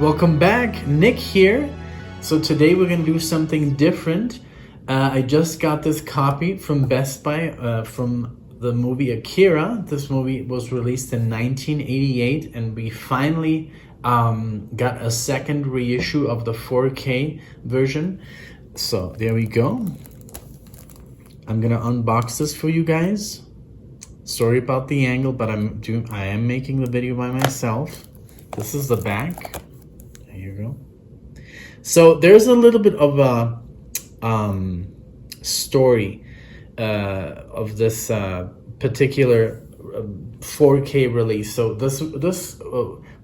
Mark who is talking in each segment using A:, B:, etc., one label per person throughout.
A: Welcome back, Nick here. So today we're gonna do something different. I just got this copy from Best Buy from the movie Akira. This movie was released in 1988 and we finally got a second reissue of the 4K version. So there we go. I'm gonna unbox this for you guys. Sorry about the angle, but I am making the video by myself. This is the back. There you go. So there's a little bit of a story of this particular 4K release. So this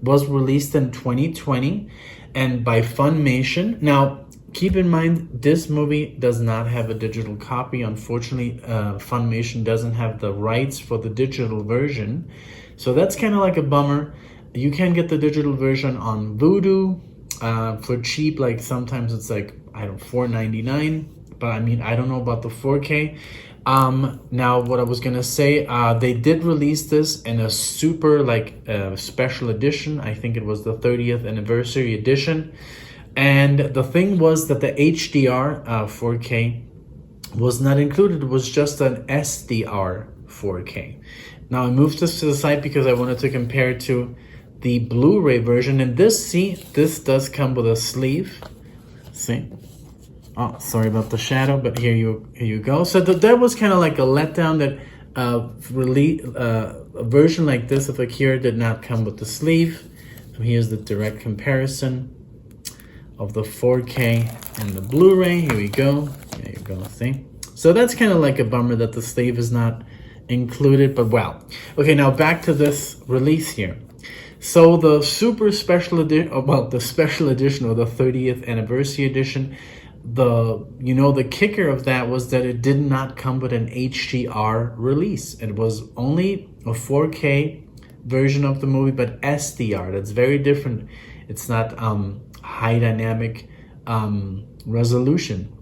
A: was released in 2020 and by Funimation. Now keep in mind, this movie does not have a digital copy. Unfortunately, Funimation doesn't have the rights for the digital version. So that's kind of like a bummer. You can get the digital version on Vudu for cheap. Like sometimes it's like, I don't know, $4.99. But I mean, I don't know about the 4K. Now, what I was gonna say, they did release this in a super special edition. I think it was the 30th anniversary edition. And the thing was that the HDR 4K was not included. It was just an SDR 4K. Now I moved this to the side because I wanted to compare it to the Blu-ray version. And this does come with a sleeve. See? Oh, sorry about the shadow, but here you go. So that was kind of like a letdown that a version like this of Akira did not come with the sleeve. So here's the direct comparison of the 4K and the Blu-ray. Here we go. There you go. See? So that's kind of like a bummer that the sleeve is not included, but wow. Okay, now back to this release here. So the super special edition, the special edition or the 30th anniversary edition, the kicker of that was that it did not come with an HDR release. It was only a 4K version of the movie, but SDR. That's very different. It's not high dynamic resolution.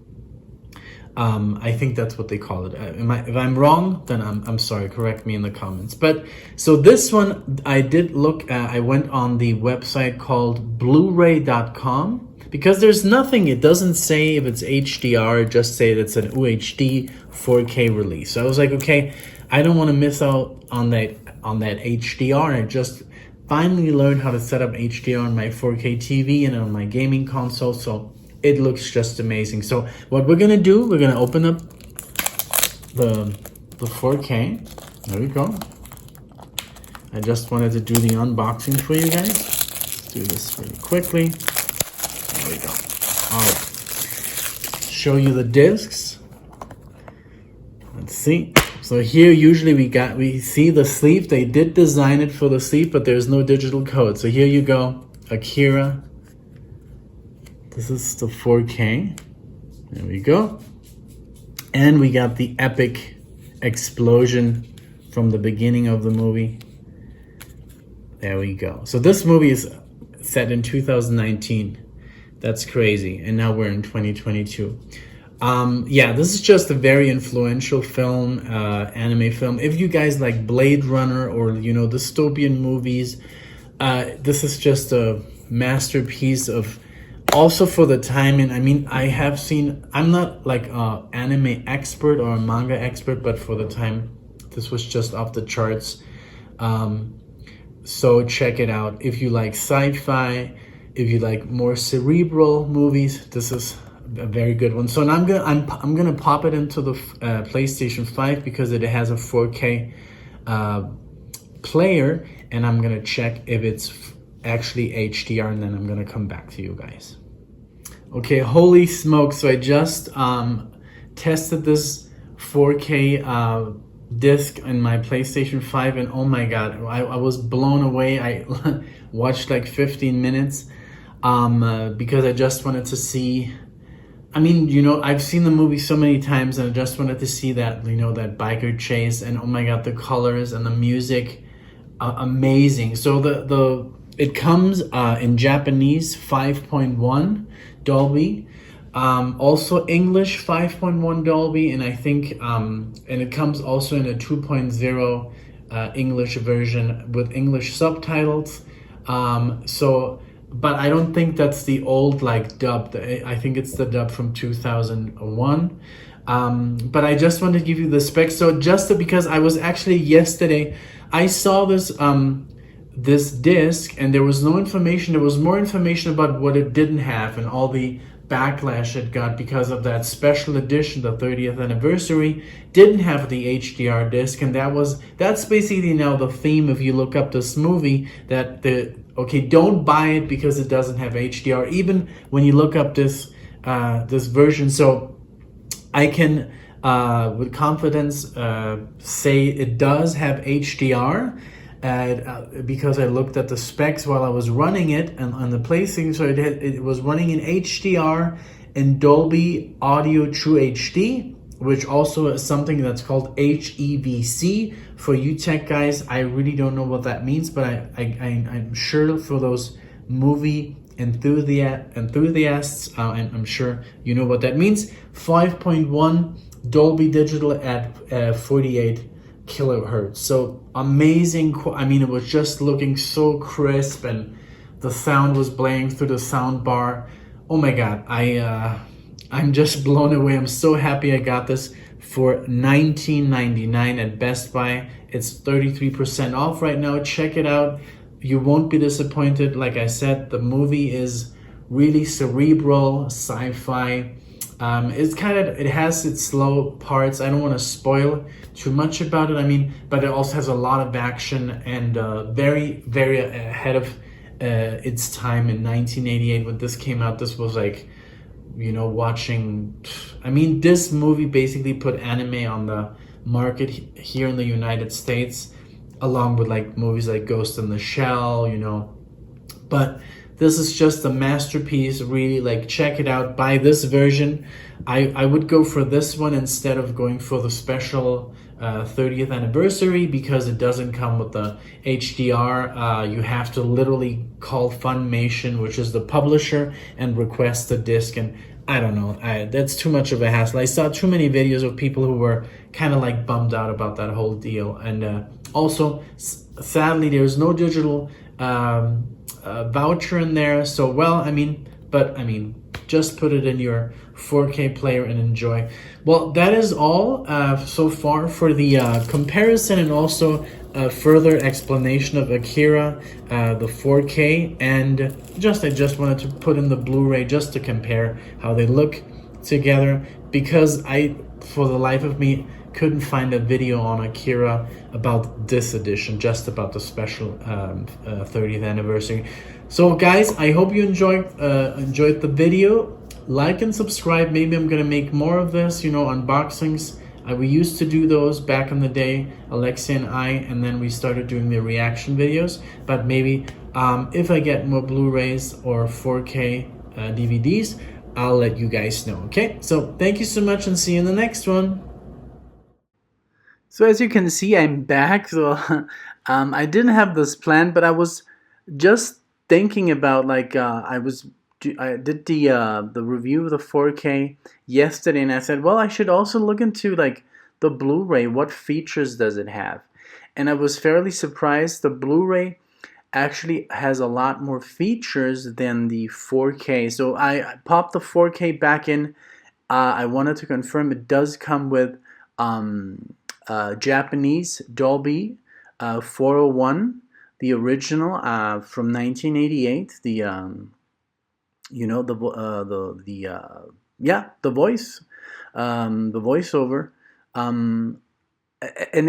A: I think that's what they call it. If I'm wrong, then I'm sorry, correct me in the comments. But so this one, I did look, I went on the website called Blu-ray.com because there's nothing, it doesn't say if it's HDR, it just say it's an UHD 4K release. So I was like, okay, I don't want to miss out on that HDR. And I just finally learned how to set up HDR on my 4K TV and on my gaming console. So it looks just amazing. So what we're gonna do, we're gonna open up the 4K. There we go. I just wanted to do the unboxing for you guys. Let's do this really quickly. There we go. All right. Show you the discs. Let's see. So here usually we see the sleeve. They did design it for the sleeve, but there's no digital code. So here you go, Akira. This is the 4K. There we go. And we got the epic explosion from the beginning of the movie. There we go. So this movie is set in 2019. That's crazy. And now we're in 2022. Yeah, this is just a very influential film, anime film. If you guys like Blade Runner or, dystopian movies, this is just a masterpiece of, also for the time. And I mean, I'm not like an anime expert or a manga expert, but for the time, this was just off the charts. So check it out. If you like sci-fi, if you like more cerebral movies, this is a very good one. So now I'm gonna pop it into the PlayStation 5 because it has a 4K player, and I'm gonna check if it's actually HDR, and then I'm gonna come back to you guys. Okay, holy smoke! So I just tested this 4K disc in my PlayStation 5, and oh my god, I was blown away. I watched like 15 minutes because I just wanted to see. I mean, I've seen the movie so many times, and I just wanted to see that, that biker chase, and oh my god, the colors and the music, amazing. So it comes in Japanese 5.1 Dolby, also English 5.1 Dolby, and I think and it comes also in a 2.0 English version with English subtitles. So but I don't think that's the old like dub. I think it's the dub from 2001. But I just wanted to give you the specs. So just because I was actually yesterday, I saw this disc and there was no information. There was more information about what it didn't have and all the backlash it got because of that special edition, the 30th anniversary, didn't have the HDR disc, and that's basically now the theme. If you look up this movie, that okay, don't buy it because it doesn't have HDR. Even when you look up this version, so I can with confidence say it does have HDR. Because I looked at the specs while I was running it and on the PlayStation, so it was running in HDR and Dolby Audio True HD, which also is something that's called HEVC. For you tech guys, I really don't know what that means, but I'm sure for those movie enthusiasts, I'm sure you know what that means. 5.1 Dolby Digital at 48 kilohertz. So amazing. I mean, it was just looking so crisp and the sound was blaring through the sound bar. Oh my god, I'm just blown away. I'm so happy I got this for $19.99 at Best Buy. It's 33% off right now. Check it out. You won't be disappointed. Like I said, the movie is really cerebral, sci-fi. It has its slow parts. I don't want to spoil too much about it. I mean, but it also has a lot of action and very, very ahead of its time in 1988 when this came out. This was like, you know, watching. I mean, this movie basically put anime on the market here in the United States, along with like movies like Ghost in the Shell, you know. But this is just a masterpiece. Really, like, check it out. Buy this version. I would go for this one instead of going for the special 30th anniversary because it doesn't come with the HDR. You have to literally call Funimation, which is the publisher, and request the disc. And I don't know, that's too much of a hassle. I saw too many videos of people who were kind of like bummed out about that whole deal. And also, sadly, there's no digital voucher in there. So, well, I mean, just put it in your 4K player and enjoy. Well, that is all so far for the comparison and also further explanation of Akira, the 4K, and I just wanted to put in the Blu-ray just to compare how they look together, because for the life of me, couldn't find a video on Akira about this edition, just about the special 30th anniversary. So guys, I hope you enjoyed the video. Like and subscribe. Maybe I'm gonna make more of this, you know, unboxings. We used to do those back in the day, Alexia and I, and then we started doing the reaction videos. But maybe if I get more Blu-rays or 4K DVDs, I'll let you guys know, okay? So thank you so much and see you in the next one. So as you can see, I'm back. So I didn't have this plan, but I was just thinking about, like, I did the review of the 4K yesterday, and I said, well, I should also look into like the Blu-ray. What features does it have? And I was fairly surprised. The Blu-ray actually has a lot more features than the 4K. So I popped the 4K back in. I wanted to confirm it does come with Japanese Dolby 401, the original from 1988. The you know, the voice, the voiceover, and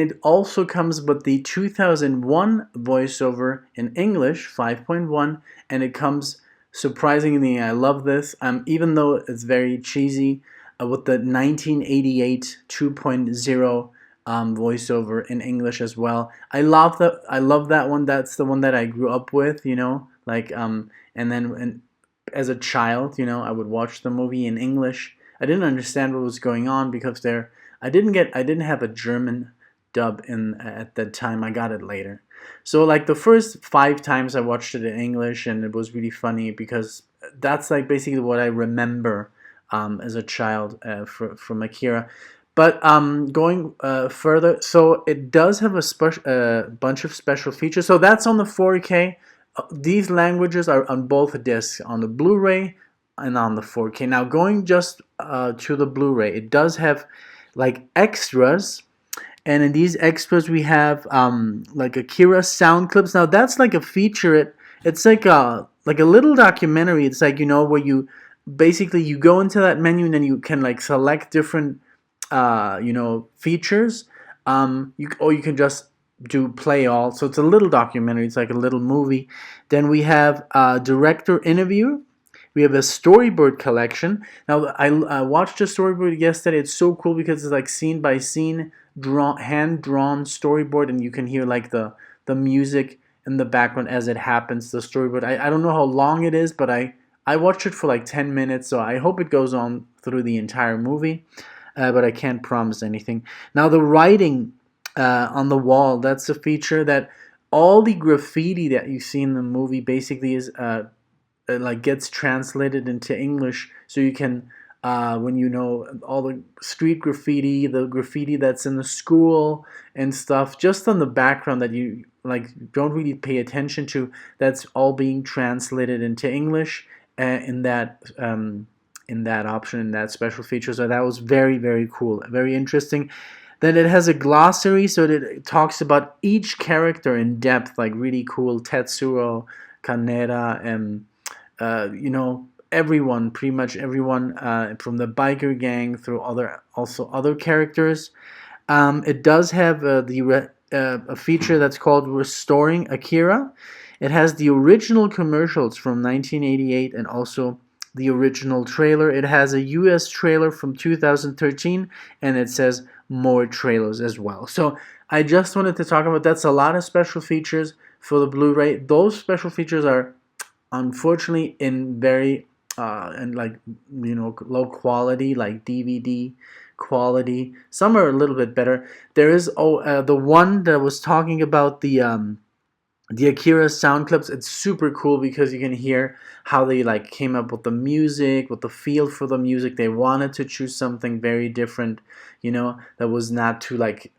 A: it also comes with the 2001 voiceover in English 5.1, and it comes, surprisingly, I love this, even though it's very cheesy, with the 1988 2.0 voiceover in English as well. I love that one. That's the one that I grew up with, you know, like and then as a child, you know, I would watch the movie in English. I didn't understand what was going on because I didn't have a German dub at that time. I got it later. So like the first 5 times I watched it in English, and it was really funny because that's like basically what I remember as a child from Akira. But going further, so it does have a bunch of special features. So that's on the 4K. these languages are on both discs, on the Blu-ray and on the 4K. Now going just to the Blu-ray, it does have like extras, and in these extras we have like Akira sound clips. Now that's like a feature. It's like a little documentary. It's like, you know, where you basically you go into that menu and then you can like select different you know, features. Or you can just do play all. So it's a little documentary. It's like a little movie. Then we have a director interview. We have a storyboard collection. Now I watched a storyboard yesterday. It's so cool because it's like scene by scene, hand drawn storyboard, and you can hear like the music in the background as it happens. The storyboard. I don't know how long it is, but I watched it for like 10 minutes. So I hope it goes on through the entire movie. But I can't promise anything. Now the writing on the wall, that's a feature that all the graffiti that you see in the movie basically is like gets translated into English, so you can when you know all the street graffiti, the graffiti that's in the school and stuff, just on the background that you like don't really pay attention to, that's all being translated into English in that option, in that special feature. So that was very, very cool, very interesting. Then it has a glossary, so that it talks about each character in depth, like really cool. Tetsuro, Kaneda, and you know, everyone, pretty much everyone from the biker gang through other characters. It does have a feature that's called Restoring Akira. It has the original commercials from 1988 and also the original trailer. It has a US trailer from 2013, and it says more trailers as well. So I just wanted to talk about that's a lot of special features for the Blu-ray. Those special features are unfortunately in very and like, you know, low quality, like DVD quality. Some are a little bit better. There is the one that was talking about the Akira sound clips. It's super cool because you can hear how they like came up with the music, with the feel for the music. They wanted to choose something very different, you know, that was not too like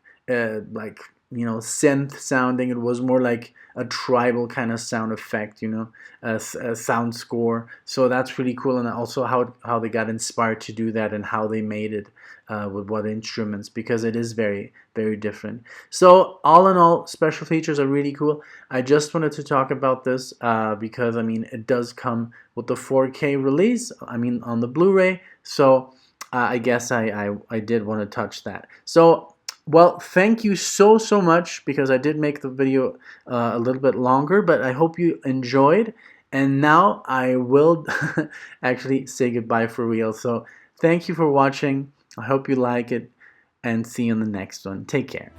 A: you know, synth sounding. It was more like a tribal kind of sound effect, you know, a sound score. So that's really cool, and also how they got inspired to do that and how they made it with what instruments, because it is very, very different. So all in all, special features are really cool. I just wanted to talk about this because I mean it does come with the 4K release. I mean on the Blu-ray. So I guess I did want to touch that. So. Well, thank you so much, because I did make the video a little bit longer, but I hope you enjoyed. And now I will actually say goodbye for real. So thank you for watching. I hope you like it, and see you in the next one. Take care.